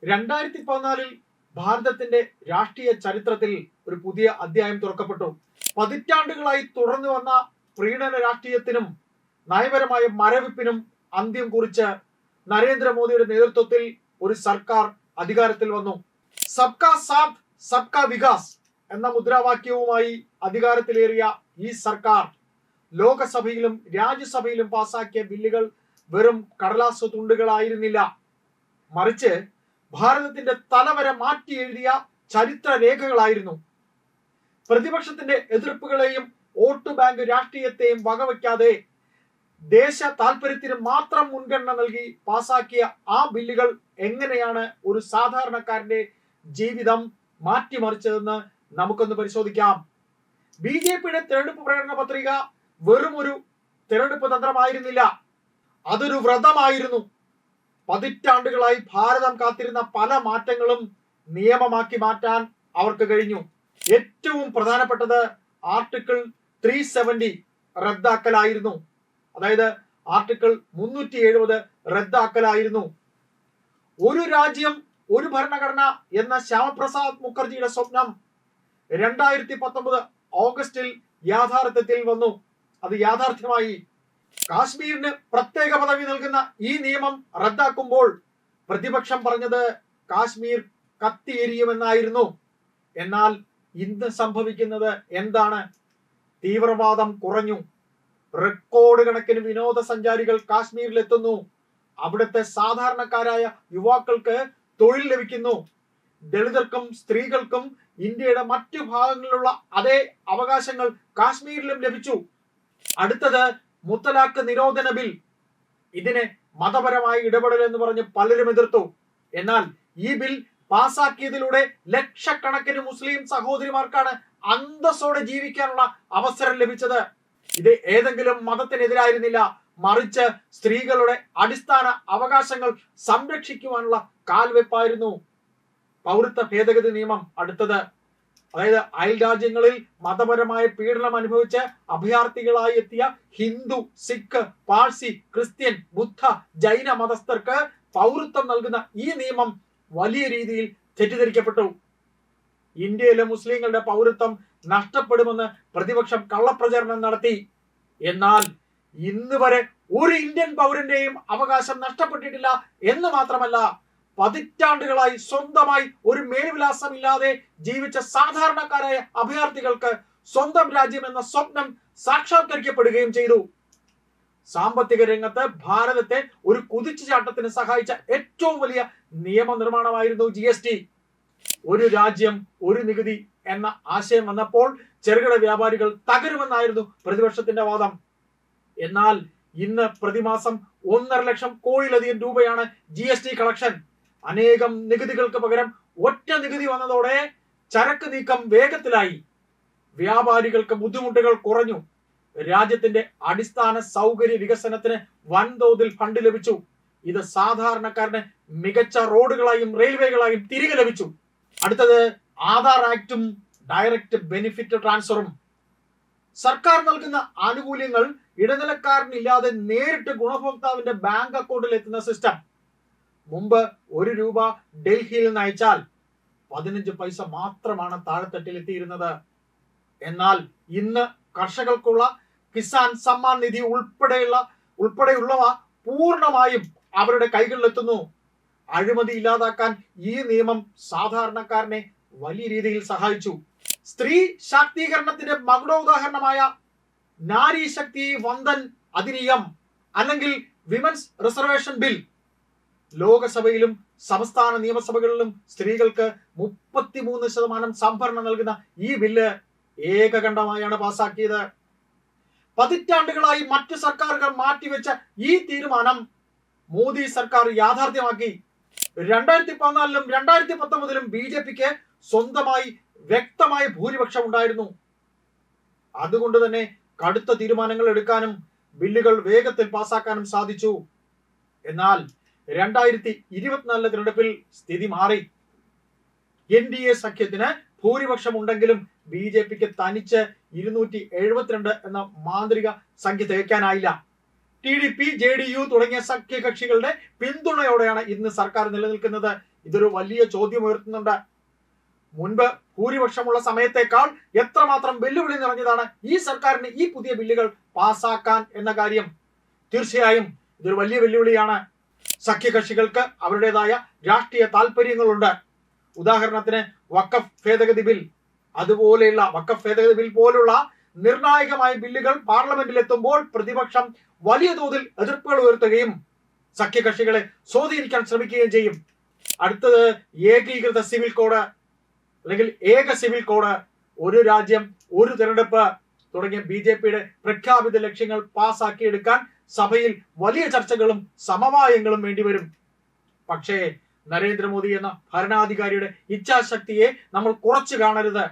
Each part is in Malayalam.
2014 ഭാരതത്തിന്റെ രാഷ്ട്രീയ ചരിത്രത്തിൽ ഒരു പുതിയ അധ്യായം തുറക്കപ്പെട്ടു. പതിറ്റാണ്ടുകളായി തുടർന്നു വന്ന പ്രീണന രാഷ്ട്രീയത്തിനും നയപരമായ മരവിപ്പിനും അന്ത്യം കുറിച്ച് നരേന്ദ്രമോദിയുടെ നേതൃത്വത്തിൽ ഒരു സർക്കാർ അധികാരത്തിൽ വന്നു. സബ്കാ സാത്ത് സബ്കാ വികാസ് എന്ന മുദ്രാവാക്യവുമായി അധികാരത്തിലേറിയ ഈ സർക്കാർ ലോകസഭയിലും രാജ്യസഭയിലും പാസാക്കിയ ബില്ലുകൾ വെറും കടലാസു തുണ്ടുകളായിരുന്നില്ല, മറിച്ച് ഭാരതത്തിന്റെ തലവര മാറ്റി എഴുതിയ ചരിത്ര രേഖകളായിരുന്നു. പ്രതിപക്ഷത്തിന്റെ എതിർപ്പുകളെയും വോട്ട് ബാങ്ക് രാഷ്ട്രീയത്തെയും വകവയ്ക്കാതെ ദേശ താല്പര്യത്തിന് മാത്രം മുൻഗണന നൽകി പാസാക്കിയ ആ ബില്ലുകൾ എങ്ങനെയാണ് ഒരു സാധാരണക്കാരന്റെ ജീവിതം മാറ്റിമറിച്ചതെന്ന് നമുക്കൊന്ന് പരിശോധിക്കാം. BJPയുടെ തെരഞ്ഞെടുപ്പ് പ്രകടന പത്രിക വെറും ഒരു തെരഞ്ഞെടുപ്പ് തന്ത്രമായിരുന്നില്ല, അതൊരു വ്രതമായിരുന്നു. പതിറ്റാണ്ടുകളായി ഭാരതം കാത്തിരുന്ന പല മാറ്റങ്ങളും നിയമമാക്കി മാറ്റാൻ അവർക്ക് കഴിഞ്ഞു. ഏറ്റവും പ്രധാനപ്പെട്ടത് ആർട്ടിക്കിൾ 370 റദ്ദാക്കലായിരുന്നു. അതായത് ആർട്ടിക്കിൾ 370 റദ്ദാക്കലായിരുന്നു. ഒരു രാജ്യം ഒരു ഭരണഘടന എന്ന ശ്യാമപ്രസാദ് മുഖർജിയുടെ സ്വപ്നം 2019 ഓഗസ്റ്റിൽ യാഥാർത്ഥ്യത്തിൽ വന്നു. അത് യാഥാർത്ഥ്യമായി. കാശ്മീരിന് പ്രത്യേക പദവി നൽകുന്ന ഈ നിയമം റദ്ദാക്കുമ്പോൾ പ്രതിപക്ഷം പറഞ്ഞത് കാശ്മീർ കത്തിയെരിയുമെന്നായിരുന്നു. എന്നാൽ ഇന്ന് സംഭവിക്കുന്നത് എന്താണ്? തീവ്രവാദം കുറഞ്ഞു. റെക്കോർഡ് കണക്കിന് വിനോദസഞ്ചാരികൾ കാശ്മീരിലെത്തുന്നു. അവിടുത്തെ സാധാരണക്കാരായ യുവാക്കൾക്ക് തൊഴിൽ ലഭിക്കുന്നു. ദളിതർക്കും സ്ത്രീകൾക്കും ഇന്ത്യയുടെ മറ്റു ഭാഗങ്ങളിലുള്ള അതേ അവകാശങ്ങൾ കാശ്മീരിലും ലഭിച്ചു. അടുത്തത് മുത്തലാഖ് നിരോധന ബിൽ. ഇതിനെ മതപരമായ ഇടപെടൽ എന്ന് പറഞ്ഞ് പലരും എതിർത്തു. എന്നാൽ ഈ ബിൽ പാസാക്കിയതിലൂടെ ലക്ഷക്കണക്കിന് മുസ്ലിം സഹോദരിമാർക്കാണ് അന്തസ്സോടെ ജീവിക്കാനുള്ള അവസരം ലഭിച്ചത്. ഇത് ഏതെങ്കിലും മതത്തിനെതിരായിരുന്നില്ല, മറിച്ച് സ്ത്രീകളുടെ അടിസ്ഥാന അവകാശങ്ങൾ സംരക്ഷിക്കുവാനുള്ള കാൽവെപ്പായിരുന്നു പൗരത്വ ഭേദഗതി നിയമം. അടുത്തത്, അതായത് അയൽ രാജ്യങ്ങളിൽ മതപരമായ പീഡനം അനുഭവിച്ച് അഭയാർത്ഥികളായി എത്തിയ ഹിന്ദു, സിഖ്, പാഴ്സി, ക്രിസ്ത്യൻ, ബുദ്ധ, ജൈന മതസ്ഥർക്ക് പൗരത്വം നൽകുന്ന ഈ നിയമം വലിയ രീതിയിൽ തെറ്റിദ്ധരിക്കപ്പെട്ടു. ഇന്ത്യയിലെ മുസ്ലിങ്ങളുടെ പൗരത്വം നഷ്ടപ്പെടുമെന്ന് പ്രതിപക്ഷം കള്ളപ്രചരണം നടത്തി. എന്നാൽ ഇന്ന് വരെ ഒരു ഇന്ത്യൻ പൗരന്റെയും അവകാശം നഷ്ടപ്പെട്ടിട്ടില്ല എന്ന് മാത്രമല്ല, പതിറ്റാണ്ടുകളായി സ്വന്തമായി ഒരു മേൽവിലാസമില്ലാതെ ജീവിച്ച സാധാരണക്കാരായ അഭയാർത്ഥികൾക്ക് സ്വന്തം രാജ്യം എന്ന സ്വപ്നം സാക്ഷാത്കരിക്കപ്പെടുകയും ചെയ്തു. സാമ്പത്തിക രംഗത്ത് ഭാരതത്തെ ഒരു കുതിച്ചുചാട്ടത്തിന് സഹായിച്ച ഏറ്റവും വലിയ നിയമനിർമ്മാണമായിരുന്നു GST. ഒരു രാജ്യം ഒരു നികുതി എന്ന ആശയം വന്നപ്പോൾ ചെറുകിട വ്യാപാരികൾ തകരുമെന്നായിരുന്നു പ്രതിപക്ഷത്തിന്റെ വാദം. എന്നാൽ ഇന്ന് പ്രതിമാസം 1.5 ലക്ഷം കോടിയിലധികം രൂപയാണ് GST കളക്ഷൻ. അനേകം നികുതികൾക്ക് പകരം ഒറ്റ നികുതി വന്നതോടെ ചരക്ക് നീക്കം വേഗത്തിലായി. വ്യാപാരികൾക്ക് ബുദ്ധിമുട്ടുകൾ കുറഞ്ഞു. രാജ്യത്തിന്റെ അടിസ്ഥാന സൗകര്യ വികസനത്തിന് വൻതോതിൽ ഫണ്ട് ലഭിച്ചു. ഇത് സാധാരണക്കാരന് മികച്ച റോഡുകളായും റെയിൽവേകളായും തിരികെ ലഭിച്ചു. അടുത്തത് ആധാർ ആക്ടും ഡയറക്റ്റ് ബെനിഫിറ്റ് ട്രാൻസ്ഫറും. സർക്കാർ നൽകുന്ന ആനുകൂല്യങ്ങൾ ഇടനിലക്കാരനില്ലാതെ നേരിട്ട് ഗുണഭോക്താവിന്റെ ബാങ്ക് അക്കൗണ്ടിൽ എത്തുന്ന സിസ്റ്റം. മുമ്പ് 1 രൂപ ഡൽഹിയിൽ നിന്ന് അയച്ചാൽ 15 പൈസ മാത്രമാണ് താഴെത്തട്ടിൽ എത്തിയിരുന്നത്. എന്നാൽ ഇന്ന് കർഷകർക്കുള്ള കിസാൻ സമ്മാൻ നിധി ഉൾപ്പെടെയുള്ളവ പൂർണ്ണമായും അവരുടെ കൈകളിലെത്തുന്നു. അഴിമതി ഇല്ലാതാക്കാൻ ഈ നിയമം സാധാരണക്കാരനെ വലിയ രീതിയിൽ സഹായിച്ചു. സ്ത്രീ ശാക്തീകരണത്തിന്റെ മകുടോദാഹരണമായ നാരി ശക്തി വന്ദൻ അധിനിയം അല്ലെങ്കിൽ വിമൻസ് റിസർവേഷൻ ബിൽ ലോകസഭയിലും സംസ്ഥാന നിയമസഭകളിലും സ്ത്രീകൾക്ക് 33% സംവരണം നൽകുന്ന ഈ ബില്ല് ഏകകണ്ഠമായാണ് പാസാക്കിയത്. പതിറ്റാണ്ടുകളായി മറ്റു സർക്കാരുകൾ മാറ്റിവെച്ച ഈ തീരുമാനം മോദി സർക്കാർ യാഥാർത്ഥ്യമാക്കി. 2014-ലും 2019-ലും BJPക്ക് സ്വന്തമായി വ്യക്തമായ ഭൂരിപക്ഷം ഉണ്ടായിരുന്നു. അതുകൊണ്ട് തന്നെ കടുത്ത തീരുമാനങ്ങൾ എടുക്കാനും ബില്ലുകൾ വേഗത്തിൽ പാസാക്കാനും സാധിച്ചു. എന്നാൽ 2024 തിരഞ്ഞെടുപ്പിൽ സ്ഥിതി മാറി. NDA സഖ്യത്തിന് ഭൂരിപക്ഷം ഉണ്ടെങ്കിലും BJPക്ക് തനിച്ച് 272 എന്ന മാന്ത്രിക സംഖ്യ തികയ്ക്കാനായില്ല. TDP, JDU തുടങ്ങിയ സഖ്യകക്ഷികളുടെ പിന്തുണയോടെയാണ് ഇന്ന് സർക്കാർ നിലനിൽക്കുന്നത്. ഇതൊരു വലിയ ചോദ്യം ഉയർത്തുന്നുണ്ട്. മുൻപ് ഭൂരിപക്ഷമുള്ള സമയത്തേക്കാൾ എത്രമാത്രം വെല്ലുവിളി നിറഞ്ഞതാണ് ഈ സർക്കാരിന് ഈ പുതിയ ബില്ലുകൾ പാസാക്കാൻ എന്ന കാര്യം. തീർച്ചയായും ഇതൊരു വലിയ വെല്ലുവിളിയാണ്. സഖ്യകക്ഷികൾക്ക് അവരുടേതായ രാഷ്ട്രീയ താല്പര്യങ്ങളുണ്ട്. ഉദാഹരണത്തിന് വഖഫ് ഭേദഗതി ബിൽ, അതുപോലെയുള്ള വഖഫ് ഭേദഗതി ബിൽ പോലുള്ള നിർണായകമായ ബില്ലുകൾ പാർലമെന്റിൽ എത്തുമ്പോൾ പ്രതിപക്ഷം വലിയ തോതിൽ എതിർപ്പുകൾ ഉയർത്തുകയും സഖ്യകക്ഷികളെ സ്വാധീനിക്കാൻ ശ്രമിക്കുകയും ചെയ്യും. അടുത്തത് ഏകീകൃത സിവിൽ കോഡ് അല്ലെങ്കിൽ ഏക സിവിൽ കോഡ്, ഒരു രാജ്യം ഒരു തെരഞ്ഞെടുപ്പ് തുടങ്ങിയ BJPയുടെ പ്രഖ്യാപിത ലക്ഷ്യങ്ങൾ പാസാക്കിയെടുക്കാൻ സഭയിൽ വലിയ ചർച്ചകളും സമവായങ്ങളും വേണ്ടിവരും. പക്ഷേ നരേന്ദ്രമോദി എന്ന ഭരണാധികാരിയുടെ ഇച്ഛാശക്തിയെ നമ്മൾ കുറച്ചു കാണരുത്.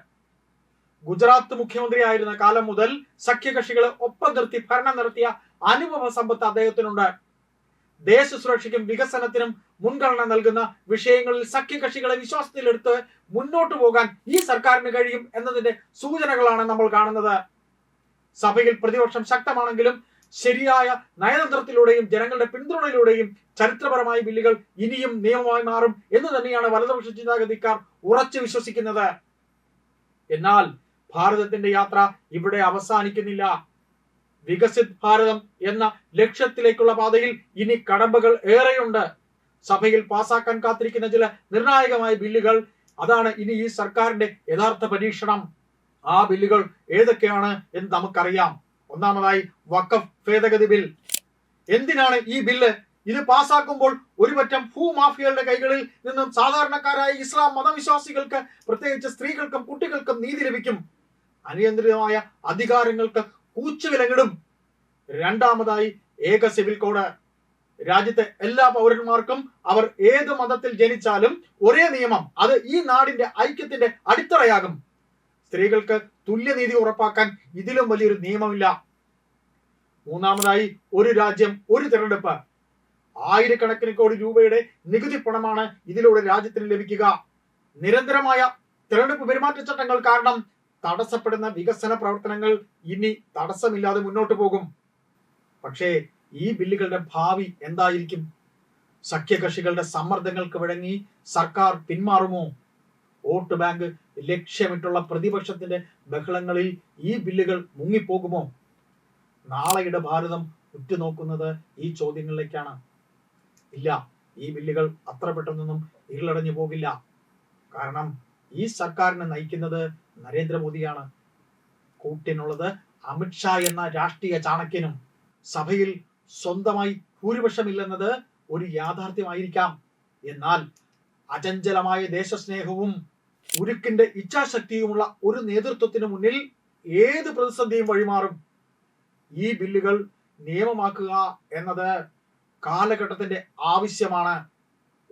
ഗുജറാത്ത് മുഖ്യമന്ത്രിയായിരുന്ന കാലം മുതൽ സഖ്യകക്ഷികളെ ഒപ്പം നിർത്തി ഭരണം നടത്തിയ അനുഭവ സമ്പത്ത് അദ്ദേഹത്തിനുണ്ട്. ദേശസുരക്ഷയ്ക്കും വികസനത്തിനും മുൻഗണന നൽകുന്ന വിഷയങ്ങളിൽ സഖ്യകക്ഷികളെ വിശ്വാസത്തിലെടുത്ത് മുന്നോട്ട് പോകാൻ ഈ സർക്കാരിന് കഴിയും എന്നതിന്റെ സൂചനകളാണ് നമ്മൾ കാണുന്നത്. സഭയിൽ പ്രതിപക്ഷം ശക്തമാണെങ്കിലും ശരിയായ നയതന്ത്രത്തിലൂടെയും ജനങ്ങളുടെ പിന്തുണയിലൂടെയും ചരിത്രപരമായ ബില്ലുകൾ ഇനിയും നിയമമായി മാറും എന്ന് തന്നെയാണ് വലതുപക്ഷ ചിന്താഗതിക്കാർ ഉറച്ചു വിശ്വസിക്കുന്നത്. എന്നാൽ ഭാരതത്തിന്റെ യാത്ര ഇവിടെ അവസാനിക്കുന്നില്ല. വികസിത് ഭാരതം എന്ന ലക്ഷ്യത്തിലേക്കുള്ള പാതയിൽ ഇനി കടമ്പകൾ ഏറെയുണ്ട്. സഭയിൽ പാസാക്കാൻ കാത്തിരിക്കുന്ന ചില നിർണായകമായ ബില്ലുകൾ, അതാണ് ഇനി ഈ സർക്കാരിന്റെ യഥാർത്ഥ പരീക്ഷണം. ആ ബില്ലുകൾ ഏതൊക്കെയാണ് എന്ന് നമുക്കറിയാം. ഒന്നാമതായി വഖഫ് ഭേദഗതി ബിൽ. എന്തിനാണ് ഈ ബില്ല്? ഇത് പാസാക്കുമ്പോൾ ഒരു പറ്റം ഭൂമാഫിയകളുടെ കൈകളിൽ നിന്നും സാധാരണക്കാരായ ഇസ്ലാം മതവിശ്വാസികൾക്ക്, പ്രത്യേകിച്ച് സ്ത്രീകൾക്കും കുട്ടികൾക്കും നീതി ലഭിക്കും. അനിയന്ത്രിതമായ അധികാരങ്ങൾക്ക് കൂച്ചുവിലങ്ങിടും. രണ്ടാമതായി ഏക സിവിൽ കോഡ്. രാജ്യത്തെ എല്ലാ പൗരന്മാർക്കും അവർ ഏത് മതത്തിൽ ജനിച്ചാലും ഒരേ നിയമം, അത് ഈ നാടിന്റെ ഐക്യത്തിന്റെ അടിത്തറയാകും. സ്ത്രീകൾക്ക് തുല്യനീതി ഉറപ്പാക്കാൻ ഇതിലും വലിയൊരു നിയമമില്ല. മൂന്നാമതായി ഒരു രാജ്യം ഒരു തെരഞ്ഞെടുപ്പ്. ആയിരക്കണക്കിന് കോടി രൂപയുടെ നികുതി പണമാണ് ഇതിലൂടെ രാജ്യത്തിന് ലഭിക്കുക. നിരന്തരമായ തെരഞ്ഞെടുപ്പ് പെരുമാറ്റച്ചട്ടങ്ങൾ കാരണം തടസ്സപ്പെടുന്ന വികസന പ്രവർത്തനങ്ങൾ ഇനി തടസ്സമില്ലാതെ മുന്നോട്ട് പോകും. പക്ഷേ ഈ ബില്ലുകളുടെ ഭാവി എന്തായിരിക്കും? സഖ്യകക്ഷികളുടെ സമ്മർദ്ദങ്ങൾക്ക് വഴങ്ങി സർക്കാർ പിന്മാറുമോ? വോട്ട് ബാങ്ക് ലക്ഷ്യമിട്ടുള്ള പ്രതിപക്ഷത്തിന്റെ ബഹളങ്ങളിൽ ഈ ബില്ലുകൾ മുങ്ങിപ്പോകുമോ? നാളെയുടെ ഭാരതം ഉറ്റുനോക്കുന്നത് ഈ ചോദ്യങ്ങളിലേക്കാണ്. ഇല്ല, ഈ ബില്ലുകൾ അത്ര പെട്ടെന്നൊന്നും ഇരുളടഞ്ഞു പോകില്ല. കാരണം ഈ സർക്കാരിനെ നയിക്കുന്നത് നരേന്ദ്രമോദിയാണ്. കൂട്ടിനുള്ളത് അമിത്ഷാ എന്ന രാഷ്ട്രീയ ചാണക്യനും. സഭയിൽ സ്വന്തമായി ഭൂരിപക്ഷമില്ലെന്നത് ഒരു യാഥാർത്ഥ്യമായിരിക്കാം. എന്നാൽ അചഞ്ചലമായ ദേശസ്നേഹവും ഉരുക്കിന്റെ ഇച്ഛാശക്തിയുമുള്ള ഒരു നേതൃത്വത്തിന് മുന്നിൽ ഏത് പ്രതിസന്ധിയും വഴിമാറും. ഈ ബില്ലുകൾ നിയമമാക്കുക എന്നത് കാലഘട്ടത്തിന്റെ ആവശ്യമാണ്.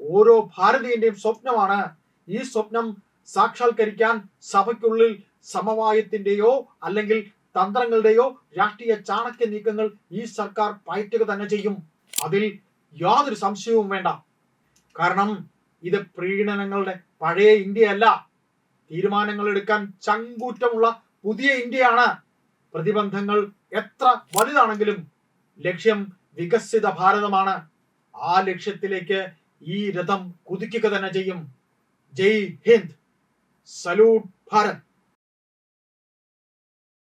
ഓരോ ഭാരതീയന്റെയും സ്വപ്നമാണ്. ഈ സ്വപ്നം സാക്ഷാത്കരിക്കാൻ സഭയ്ക്കുള്ളിൽ സമവായത്തിന്റെയോ അല്ലെങ്കിൽ തന്ത്രങ്ങളുടെയോ രാഷ്ട്രീയ ചാണക്യ നീക്കങ്ങൾ ഈ സർക്കാർ പയറ്റുക തന്നെ ചെയ്യും. അതിൽ യാതൊരു സംശയവും വേണ്ട. കാരണം ഇത് പ്രീണനങ്ങളുടെ പഴയ ഇന്ത്യയല്ല, തീരുമാനങ്ങൾ എടുക്കാൻ ചങ്കൂറ്റമുള്ള പുതിയ ഇന്ത്യയാണ്. പ്രതിബന്ധങ്ങൾ എത്ര വലുതാണെങ്കിലും ലക്ഷ്യം വികസിത ഭാരതമാണ്. ആ ലക്ഷ്യത്തിലേക്ക് ഈ രഥം കുതിക്കുക തന്നെ ചെയ്യും. ജയ് ഹിന്ദ്, സല്യൂട്ട് ഭാരത്.